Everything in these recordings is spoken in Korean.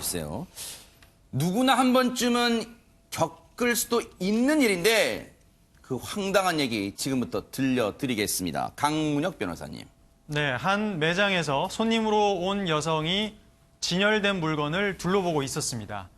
없어요. 누구나 한 번쯤은 겪을 수도 있는 일인데 그 황당한 얘기 지금부터 들려드리겠습니다. 강문혁 변호사님. 네, 한 매장에서 손님으로 온 여성이 진열된 물건을 둘러보고 있었습니다.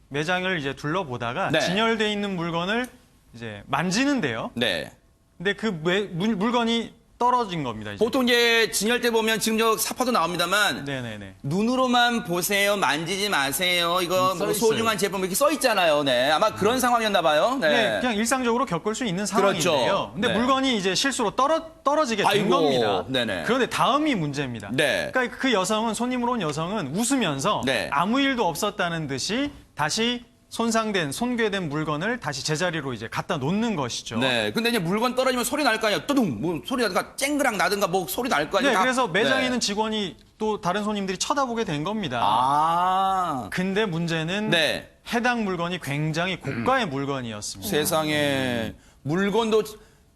매장을 이제 둘러보다가 네. 진열돼 있는 물건을 이제 만지는데요. 네. 근데 그 물건이 떨어진 겁니다. 이제. 보통 이제 진열대 보면 지금 저 사파도 나옵니다만 네네네. 눈으로만 보세요. 만지지 마세요. 이거 뭐 써 소중한 제품 이렇게 써 있잖아요. 네. 아마 그런 상황이었나 봐요. 네, 네. 그냥 일상적으로 겪을 수 있는 상황인데요. 그렇죠. 근데 네. 물건이 이제 실수로 떨어지게 된 아이고, 겁니다. 네네. 그런데 다음이 문제입니다. 네. 그러니까 그 여성은 손님으로 온 여성은 웃으면서 네. 아무 일도 없었다는 듯이 다시 손괴된 물건을 다시 제자리로 이제 갖다 놓는 것이죠. 네. 근데 이제 물건 떨어지면 소리 날 거 아니에요. 뚜둥 뭐 소리 나든가 쨍그랑 나든가 뭐 소리 날 거 아니에요. 네, 그래서 매장에 네. 있는 직원이 또 다른 손님들이 쳐다보게 된 겁니다. 아. 근데 문제는 네. 해당 물건이 굉장히 고가의 물건이었습니다. 세상에 물건도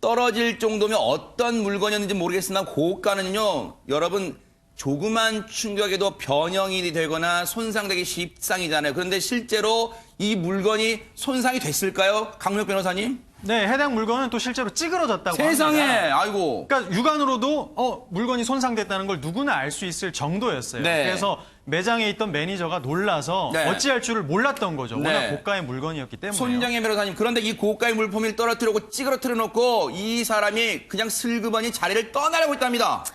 떨어질 정도면 어떤 물건이었는지 모르겠으나 고가는요. 여러분 조그만 충격에도 변형이 되거나 손상되기 십상이잖아요. 그런데 실제로 이 물건이 손상이 됐을까요? 강문혁 변호사님? 네, 해당 물건은 또 실제로 찌그러졌다고 세상에, 합니다. 아이고. 그러니까 육안으로도 물건이 손상됐다는 걸 누구나 알 수 있을 정도였어요. 네. 그래서 매장에 있던 매니저가 놀라서 네. 어찌할 줄을 몰랐던 거죠. 네. 워낙 고가의 물건이었기 때문에. 손정혜 변호사님, 그런데 이 고가의 물품을 떨어뜨리고 찌그러뜨려 놓고 이 사람이 그냥 슬그머니 자리를 떠나려고 했답니다.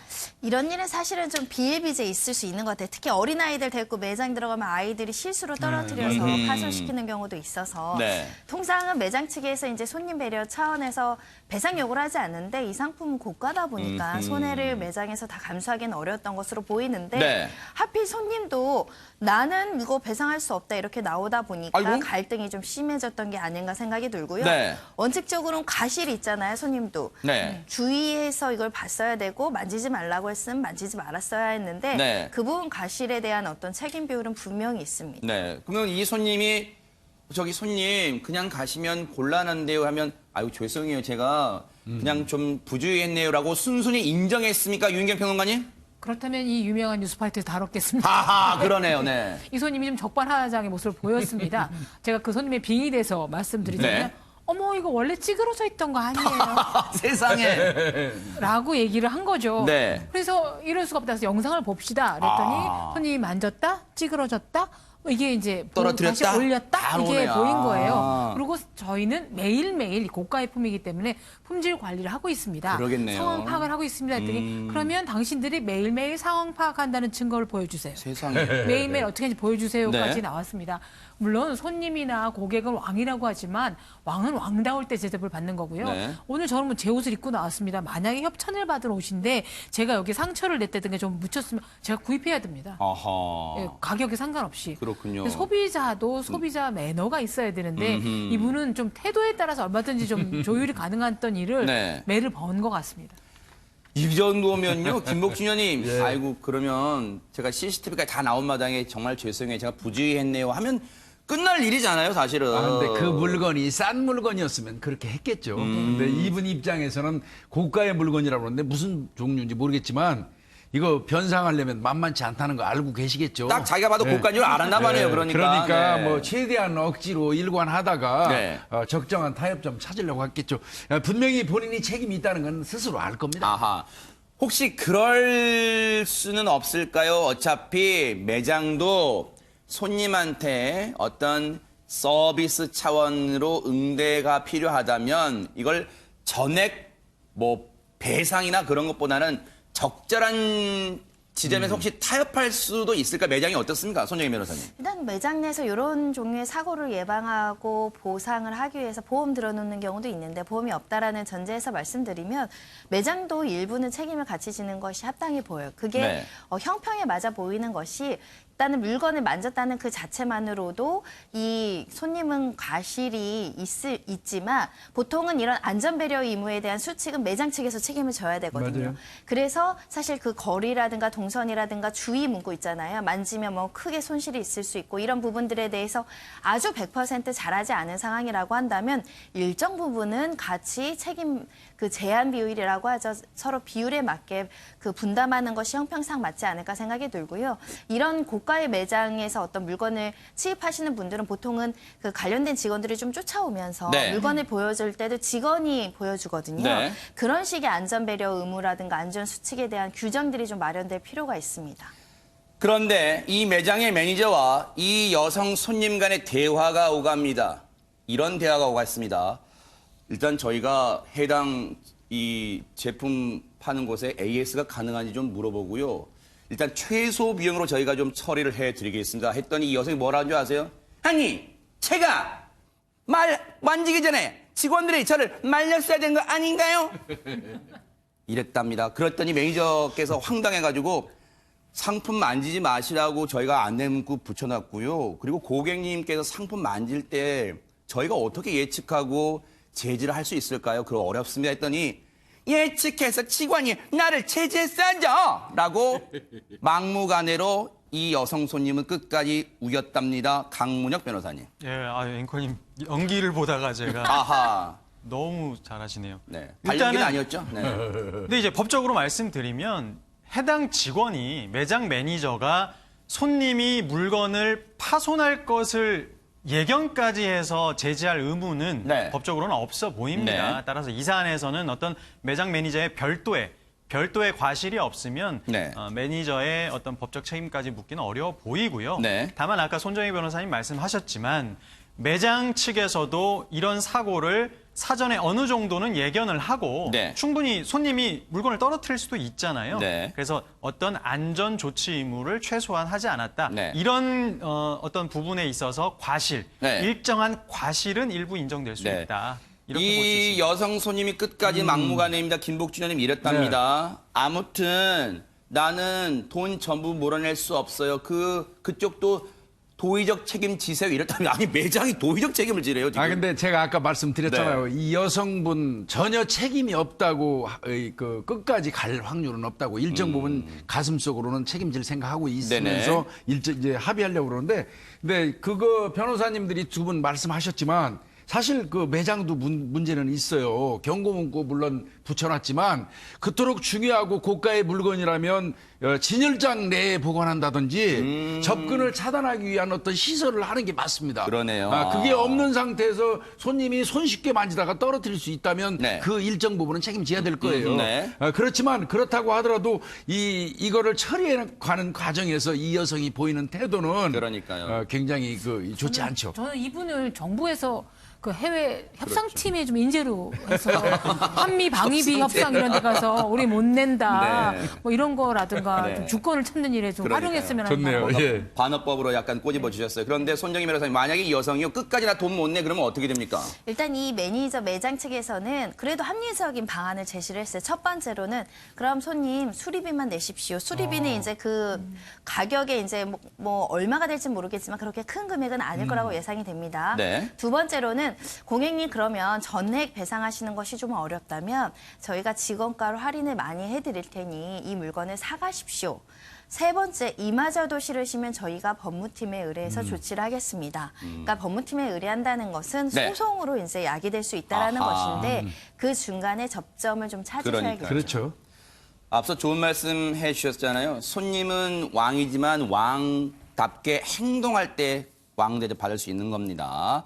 이런 일은 사실은 좀 비일비재 있을 수 있는 것 같아요. 특히 어린아이들 데리고 매장 들어가면 아이들이 실수로 떨어뜨려서 파손시키는 경우도 있어서 네. 통상은 매장 측에서 이제 손님 배려 차원에서 배상 요구를 하지 않는데 이 상품은 고가다 보니까 손해를 매장에서 다 감수하기는 어려웠던 것으로 보이는데 네. 하필 손님도 나는 이거 배상할 수 없다 이렇게 나오다 보니까 아이고. 갈등이 좀 심해졌던 게 아닌가 생각이 들고요. 네. 원칙적으로는 과실이 있잖아요, 손님도. 네. 주의해서 이걸 봤어야 되고 만지지 말라고 했으면 만지지 말았어야 했는데 네. 그 부분 과실에 대한 어떤 책임 비율은 분명히 있습니다. 네. 그러면 이 손님이 저기 손님 그냥 가시면 곤란한데요 하면 아유 죄송해요 제가 그냥 좀 부주의했네요라고 순순히 인정했습니까 유인경 평론가님? 그렇다면 이 유명한 뉴스파이터에서 다뤘겠습니다. 하하 그러네요. 네. 이 손님이 좀 적반하장의 모습을 보였습니다. 제가 그 손님의 빙의 대해서 말씀드리자면 네. 어머 이거 원래 찌그러져 있던 거 아니에요? 세상에. 라고 얘기를 한 거죠. 네. 그래서 이럴 수가 없다. 그래서 영상을 봅시다. 그랬더니 손님이 만졌다? 찌그러졌다? 이게 이제 떨어뜨렸다? 다시 올렸다? 다 이게 오네. 보인 거예요. 아. 그리고 저희는 매일매일 고가의 품이기 때문에 품질 관리를 하고 있습니다. 그러겠네요. 상황 파악을 하고 있습니다. 했더니 그러면 당신들이 매일매일 상황 파악한다는 증거를 보여주세요. 세상에. 매일매일 어떻게 하는지 보여주세요까지 네. 나왔습니다. 물론 손님이나 고객은 왕이라고 하지만 왕은 왕다울 때 대접을 받는 거고요. 네. 오늘 저는 뭐 제 옷을 입고 나왔습니다. 만약에 협찬을 받은 옷인데 제가 여기 상처를 냈다든가 좀 묻혔으면 제가 구입해야 됩니다. 아하. 예, 가격에 상관없이. 그렇군요. 근데 소비자도 소비자 매너가 있어야 되는데 이분은 좀 태도에 따라서 얼마든지 좀 조율이 가능했던 일을 네. 매를 번 것 같습니다. 이 정도면요, 김복준 의원님. 아이고, 그러면 제가 CCTV까지 다 나온 마당에 정말 죄송해요. 제가 부주의했네요. 하면 끝날 일이잖아요, 사실은. 아, 근데 그 물건이 싼 물건이었으면 그렇게 했겠죠. 근데 이분 입장에서는 고가의 물건이라고 그러는데 무슨 종류인지 모르겠지만 이거 변상하려면 만만치 않다는 거 알고 계시겠죠. 딱 자기가 봐도 고가인 줄 알았나 봐요, 그러니까. 네. 뭐 최대한 억지로 일관하다가 네. 적정한 타협점 찾으려고 했겠죠. 분명히 본인이 책임이 있다는 건 스스로 알 겁니다. 아하. 혹시 그럴 수는 없을까요? 어차피 매장도 손님한테 어떤 서비스 차원으로 응대가 필요하다면 이걸 전액 뭐 배상이나 그런 것보다는 적절한 지점에서 혹시 타협할 수도 있을까? 매장이 어떻습니까? 손정혜 변호사님. 일단 매장 내에서 이런 종류의 사고를 예방하고 보상을 하기 위해서 보험 들어놓는 경우도 있는데 보험이 없다라는 전제에서 말씀드리면 매장도 일부는 책임을 같이 지는 것이 합당해 보여요. 그게 네. 형평에 맞아 보이는 것이 일단은 물건을 만졌다는 그 자체만으로도 이 손님은 과실이 있지만 보통은 이런 안전배려 의무에 대한 수칙은 매장 측에서 책임을 져야 되거든요. 맞아요. 그래서 사실 그 거리라든가 동선이라든가 주의 문구 있잖아요. 만지면 뭐 크게 손실이 있을 수 있고 이런 부분들에 대해서 아주 100% 잘하지 않은 상황이라고 한다면 일정 부분은 같이 책임 그 제한 비율이라고 하죠. 서로 비율에 맞게 그 분담하는 것이 형평상 맞지 않을까 생각이 들고요. 이런 고가 고가의 매장에서 어떤 물건을 취입하시는 분들은 보통은 그 관련된 직원들이 좀 쫓아오면서 네. 물건을 보여줄 때도 직원이 보여주거든요. 네. 그런 식의 안전 배려 의무라든가 안전 수칙에 대한 규정들이 좀 마련될 필요가 있습니다. 그런데 이 매장의 매니저와 이 여성 손님 간의 대화가 오갑니다. 이런 대화가 오갔습니다. 일단 저희가 해당 이 제품 파는 곳에 AS가 가능한지 좀 물어보고요. 일단 최소 비용으로 저희가 좀 처리를 해드리겠습니다. 했더니 이 여성이 뭐라는 줄 아세요? 아니, 제가 만지기 전에 직원들이 저를 말렸어야 되는 거 아닌가요? 이랬답니다. 그랬더니 매니저께서 황당해가지고 상품 만지지 마시라고 저희가 안내 문구 붙여놨고요. 그리고 고객님께서 상품 만질 때 저희가 어떻게 예측하고 제지를 할 수 있을까요? 그거 어렵습니다 했더니 예측해서 직원이 나를 제지했어야죠! 라고 막무가내로 이 여성 손님은 끝까지 우겼답니다. 강문혁 변호사님. 예, 앵커님 연기를 보다가 제가 아하. 너무 잘하시네요. 네. 발연기는 일단은- 아니었죠? 네. 근데 이제 법적으로 말씀드리면 해당 직원이 매장 매니저가 손님이 물건을 파손할 것을 예견까지 해서 제지할 의무는 네. 법적으로는 없어 보입니다. 네. 따라서 이 사안에서는 어떤 매장 매니저의 별도의 과실이 없으면 네. 매니저의 어떤 법적 책임까지 묻기는 어려워 보이고요. 네. 다만 아까 손정희 변호사님 말씀하셨지만 매장 측에서도 이런 사고를 사전에 어느 정도는 예견을 하고 네. 충분히 손님이 물건을 떨어뜨릴 수도 있잖아요. 네. 그래서 어떤 안전 조치 의무를 최소한 하지 않았다. 네. 이런 어떤 부분에 있어서 과실, 네. 일정한 과실은 일부 인정될 수 네. 있다. 이렇게 볼 수 이 있습니다. 여성 손님이 끝까지 막무가내입니다. 김복준 의원님 이랬답니다. 아무튼 나는 돈 전부 몰아낼 수 없어요. 그쪽도 도의적 책임 지세요 이랬다면 아니 매장이 도의적 책임을 지래요 지금. 근데 제가 아까 말씀드렸잖아요. 네. 이 여성분 전혀 책임이 없다고 끝까지 갈 확률은 없다고 일정 부분 가슴속으로는 책임질 생각하고 있으면서 이제 합의하려고 그러는데 근데 그거 변호사님들이 두 분 말씀하셨지만 사실 그 매장도 문제는 있어요. 경고 문구 물론 붙여놨지만 그토록 중요하고 고가의 물건이라면 진열장 내에 보관한다든지 접근을 차단하기 위한 어떤 시설을 하는 게 맞습니다. 그러네요. 그게 없는 상태에서 손님이 손쉽게 만지다가 떨어뜨릴 수 있다면 네. 그 일정 부분은 책임져야 될 거예요. 네. 그렇지만 그렇다고 하더라도 이거를 처리해가는 과정에서 이 여성이 보이는 태도는 그러니까요. 굉장히 좋지 않죠. 저는 이분을 정부에서 그 해외 그렇죠. 협상팀에 좀 인재로 해서 한미 방위비 협상 이런 데 가서 우리 못 낸다. 네. 뭐 이런 거라든가 네. 좀 주권을 찾는 일에 좀 그러니까요. 활용했으면 하는 좋네요. 바람이 예. 관업법으로 약간 꼬집어 주셨어요. 그런데 손정희 변호사님 만약에 이 여성이요 끝까지 나 돈 못 내 그러면 어떻게 됩니까? 일단 이 매니저 매장 측에서는 그래도 합리적인 방안을 제시를 했어요. 첫 번째로는 그럼 손님 수리비만 내십시오. 수리비는 이제 그 가격에 이제 뭐 얼마가 될지 모르겠지만 그렇게 큰 금액은 아닐 거라고 예상이 됩니다. 네. 두 번째로는 고객님 그러면 전액 배상하시는 것이 좀 어렵다면 저희가 직원가로 할인을 많이 해드릴 테니 이 물건을 사가십시오. 세 번째, 이마저도 싫으시면 저희가 법무팀에 의뢰해서 조치를 하겠습니다. 그러니까 법무팀에 의뢰한다는 것은 네. 소송으로 이제 야기될 수 있다라는 아하. 것인데 그 중간에 접점을 좀 찾으셔야겠죠. 그러니까요. 그렇죠. 앞서 좋은 말씀 해주셨잖아요. 손님은 왕이지만 왕답게 행동할 때 왕 대접 받을 수 있는 겁니다.